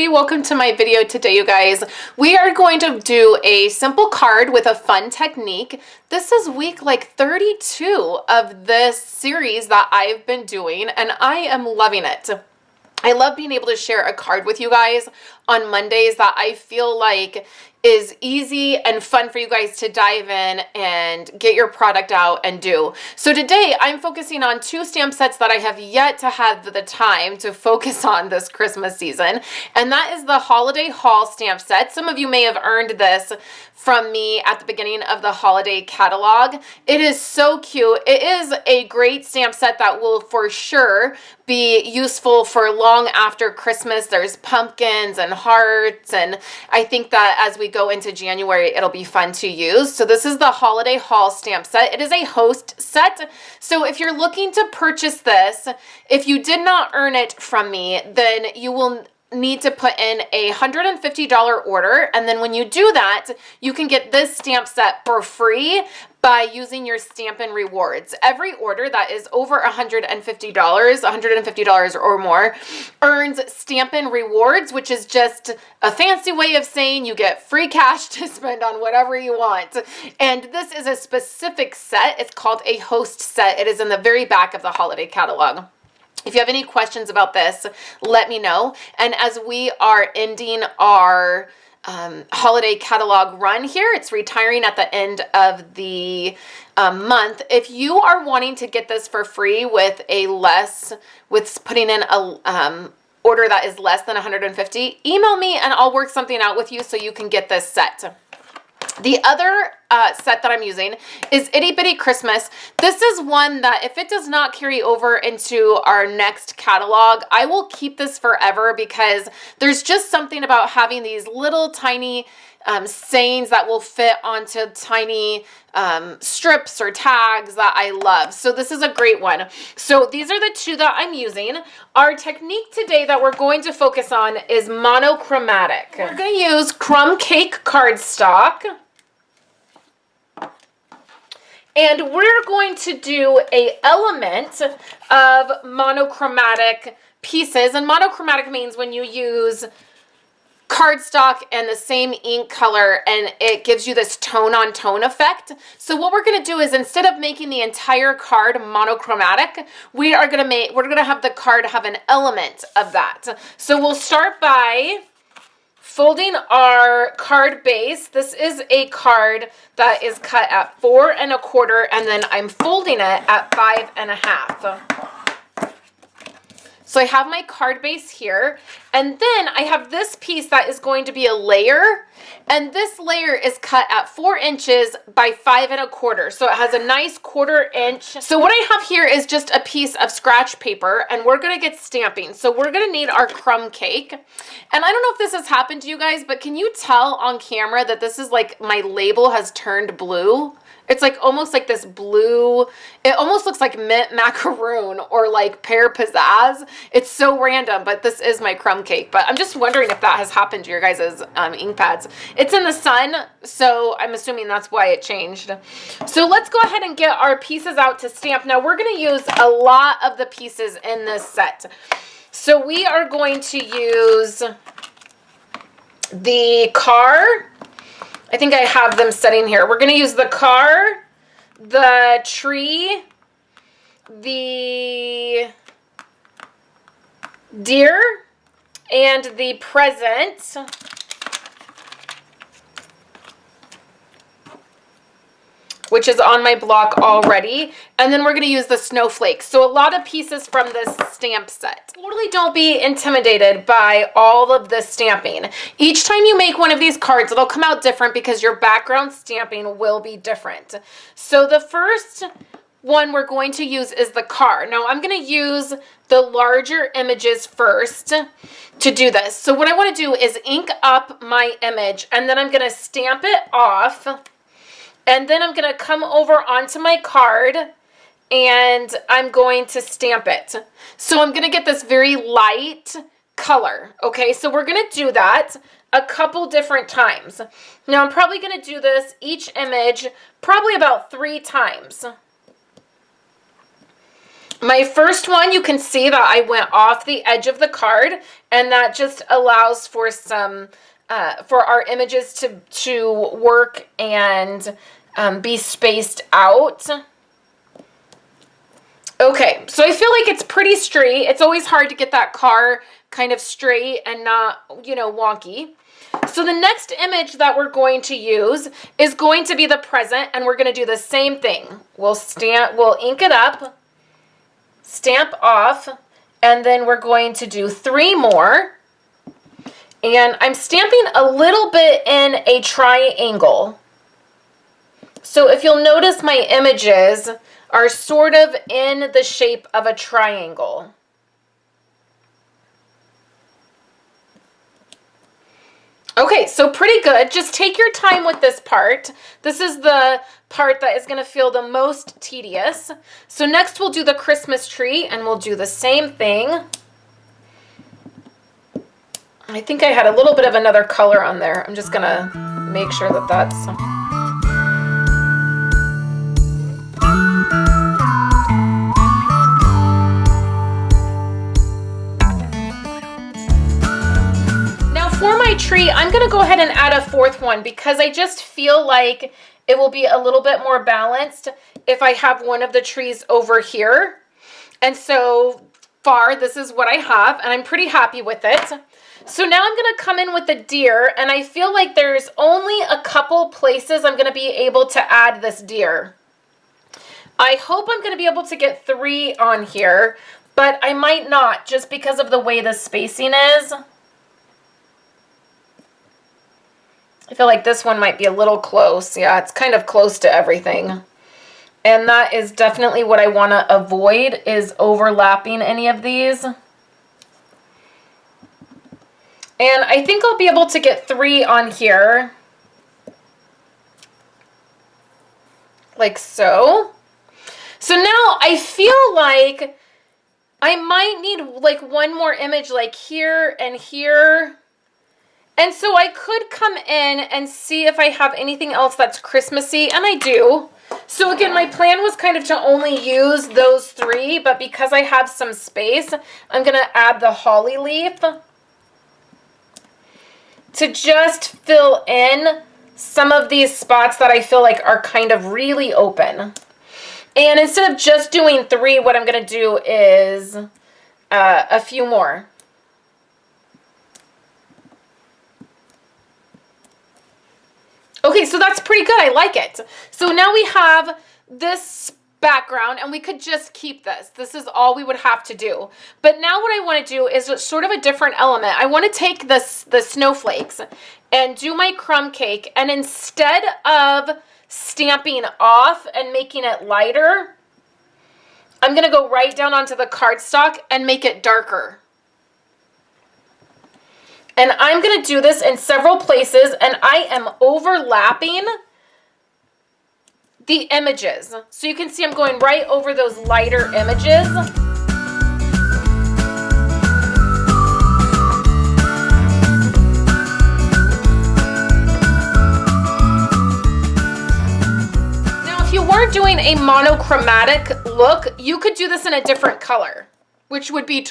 everybody, welcome to my video today, you guys. We are going to do a simple card with a fun technique. This is week like 32 of this series that I've been doing, and I am loving it. I love being able to share a card with you guys on Mondays that I feel like is easy and fun for you guys to dive in and get your product out and do. So today I'm focusing on two stamp sets that I have yet to have the time to focus on this Christmas season, and that is the Holiday Haul stamp set. Some of you may have earned this from me at the beginning of the holiday catalog. It is so cute. It is a great stamp set that will for sure be useful for long after Christmas. There's pumpkins and hearts, and I think that as we go into January, it'll be fun to use. So this is the Holiday Haul stamp set. It is a host set. So if you're looking to purchase this, if you did not earn it from me, then you will need to put in a $150 order, and then when you do that, you can get this stamp set for free by using your Stampin rewards. Every order that is over $150 or more, earns Stampin rewards, which is just a fancy way of saying you get free cash to spend on whatever you want. And this is a specific set. It's called a host set. It is in the very back of the holiday catalog. If you have any questions about this, let me know. And as we are ending our holiday catalog run here, it's retiring at the end of the month. If you are wanting to get this for free with putting in a order that is less than 150, email me and I'll work something out with you so you can get this set. The other set that I'm using is Itty Bitty Christmas. This is one that if it does not carry over into our next catalog, I will keep this forever because there's just something about having these little tiny sayings that will fit onto tiny strips or tags that I love. So this is a great one. So these are the two that I'm using. Our technique today that we're going to focus on is monochromatic. We're going to use crumb cake cardstock. And we're going to do an element of monochromatic pieces. And monochromatic means when you use cardstock and the same ink color and it gives you this tone on tone effect. So what we're going to do is instead of making the entire card monochromatic, we're going to have the card have an element of that. So we'll start by folding our card base. This is a card that is cut at 4 1/4, and then I'm folding it at 5 1/2. So I have my card base here, and then I have this piece that is going to be a layer, and this layer is cut at 4 inches by 5 1/4. So it has a nice 1/4 inch. So what I have here is just a piece of scratch paper, and we're gonna get stamping. So we're gonna need our crumb cake. And I don't know if this has happened to you guys, but can you tell on camera that this is like my label has turned blue? It's like almost like this blue, it almost looks like mint macaroon or like pear pizzazz. It's so random, but this is my crumb cake. But I'm just wondering if that has happened to your guys' ink pads. It's in the sun, so I'm assuming that's why it changed. So let's go ahead and get our pieces out to stamp. Now we're gonna use a lot of the pieces in this set. So we are going to use the car. I think I have them sitting here. We're going to use the car, the tree, the deer, and the present. Which is on my block already. And then we're going to use the snowflakes. So a lot of pieces from this stamp set. Totally don't be intimidated by all of this stamping. Each time you make one of these cards, it'll come out different because your background stamping will be different. So the first one we're going to use is the car. Now I'm going to use the larger images first to do this. So what I want to do is ink up my image, and then I'm going to stamp it off. And then I'm going to come over onto my card and I'm going to stamp it. So I'm going to get this very light color. Okay, so we're going to do that a couple different times. Now I'm probably going to do this each image probably about 3 times. My first one, you can see that I went off the edge of the card, and that just allows for some, for our images to work and be spaced out. Okay, so I feel like it's pretty straight. It's always hard to get that car kind of straight and not, you know, wonky. So the next image that we're going to use is going to be the present, and we're going to do the same thing. We'll ink it up, stamp off, and then we're going to do 3 more. And I'm stamping a little bit in a triangle. So if you'll notice, my images are sort of in the shape of a triangle. Okay, so pretty good. Just take your time with this part. This is the part that is going to feel the most tedious. So next we'll do the Christmas tree, and we'll do the same thing. I think I had a little bit of another color on there. I'm just going to make sure that that's... For my tree, I'm going to go ahead and add a 4th one because I just feel like it will be a little bit more balanced if I have one of the trees over here. And so far, this is what I have, and I'm pretty happy with it. So now I'm going to come in with the deer, and I feel like there's only a couple places I'm going to be able to add this deer. I hope I'm going to be able to get 3 on here, but I might not just because of the way the spacing is. I feel like this one might be a little close. Yeah, it's kind of close to everything. And that is definitely what I want to avoid, is overlapping any of these. And I think I'll be able to get 3 on here. Like so. So now I feel like I might need like one more image like here and here. And so I could come in and see if I have anything else that's Christmassy, and I do. So again, my plan was kind of to only use those 3, but because I have some space, I'm going to add the holly leaf to just fill in some of these spots that I feel like are kind of really open. And instead of just doing 3, what I'm going to do is a few more. Okay, so that's pretty good. I like it. So now we have this background, and we could just keep this. This is all we would have to do. But now what I want to do is sort of a different element. I want to take the snowflakes and do my crumb cake, and instead of stamping off and making it lighter, I'm going to go right down onto the cardstock and make it darker. And I'm going to do this in several places, and I am overlapping the images. So you can see I'm going right over those lighter images. Now, if you weren't doing a monochromatic look, you could do this in a different color, which would be...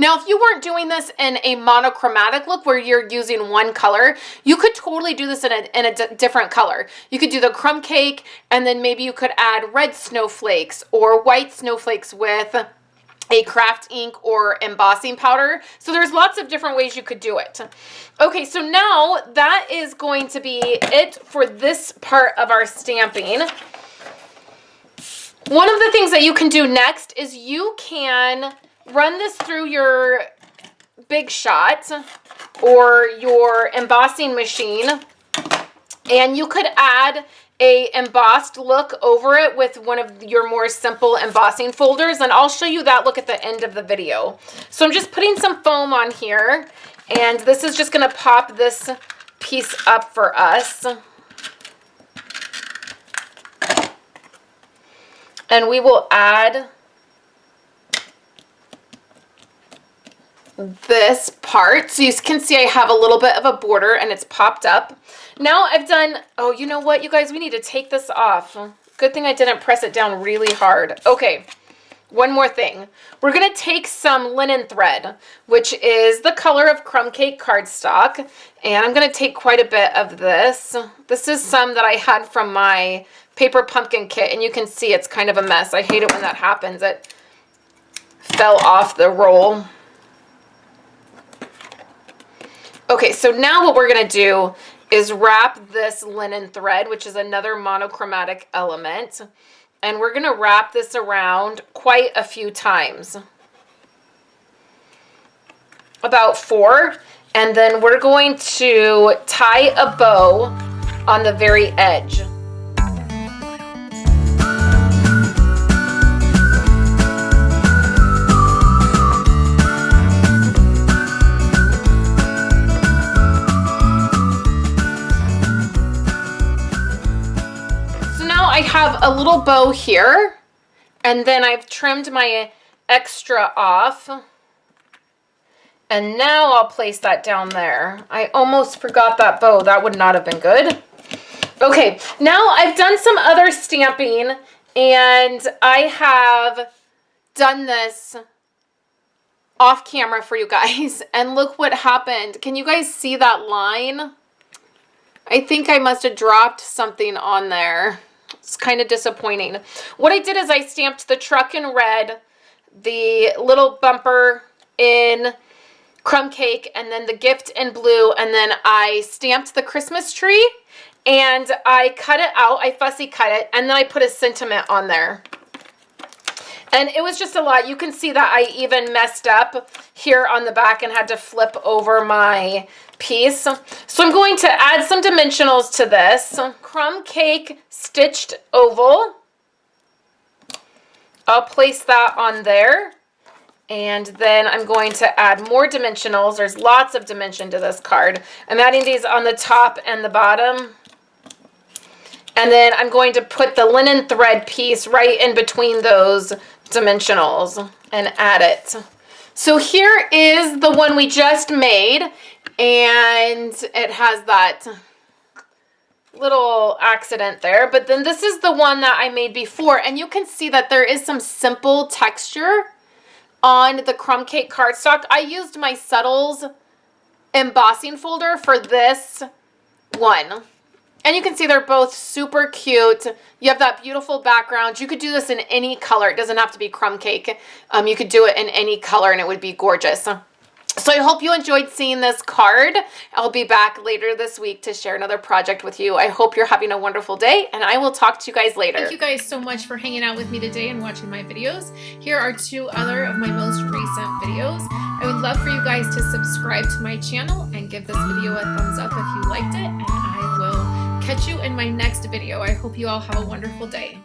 Now, if you weren't doing this in a monochromatic look where you're using one color, you could totally do this in a different color. You could do the crumb cake, and then maybe you could add red snowflakes or white snowflakes with a craft ink or embossing powder. So there's lots of different ways you could do it. Okay, so now that is going to be it for this part of our stamping. One of the things that you can do next is you can run this through your Big Shot or your embossing machine, and you could add a embossed look over it with one of your more simple embossing folders, and I'll show you that look at the end of the video. So I'm just putting some foam on here, and this is just going to pop this piece up for us. And we will add this part. So you can see I have a little bit of a border and it's popped up. Now I've done, oh, you know what, you guys, we need to take this off. Good thing I didn't press it down really hard. Okay, one more thing. We're gonna take some linen thread, which is the color of crumb cake cardstock, and I'm gonna take quite a bit of this. This is some that I had from my paper pumpkin kit, and you can see it's kind of a mess. I hate it when that happens. It fell off the roll. Okay, so now what we're gonna do is wrap this linen thread, which is another monochromatic element, and we're gonna wrap this around quite a few times. About 4, and then we're going to tie a bow on the very edge. I have a little bow here, and then I've trimmed my extra off, and now I'll place that down there. I almost forgot that bow. That would not have been good. Okay, now I've done some other stamping, and I have done this off camera for you guys, and look what happened. Can you guys see that line? I think I must have dropped something on there. It's kind of disappointing. What I did is I stamped the truck in red, the little bumper in crumb cake, and then the gift in blue, and then I stamped the Christmas tree, and I cut it out. I fussy cut it, and then I put a sentiment on there. And it was just a lot. You can see that I even messed up here on the back and had to flip over my piece. So I'm going to add some dimensionals to this. Crumb cake stitched oval. I'll place that on there. And then I'm going to add more dimensionals. There's lots of dimension to this card. I'm adding these on the top and the bottom. And then I'm going to put the linen thread piece right in between those dimensionals and add it. So here is the one we just made, and it has that little accident there, but then this is the one that I made before, and you can see that there is some simple texture on the crumb cake cardstock. I used my Subtles embossing folder for this one. And you can see they're both super cute. You have that beautiful background. You could do this in any color. It doesn't have to be crumb cake. You could do it in any color and it would be gorgeous. So I hope you enjoyed seeing this card. I'll be back later this week to share another project with you. I hope you're having a wonderful day, and I will talk to you guys later. Thank you guys so much for hanging out with me today and watching my videos. Here are 2 other of my most recent videos. I would love for you guys to subscribe to my channel and give this video a thumbs up if you liked it, and I will catch you in my next video. I hope you all have a wonderful day.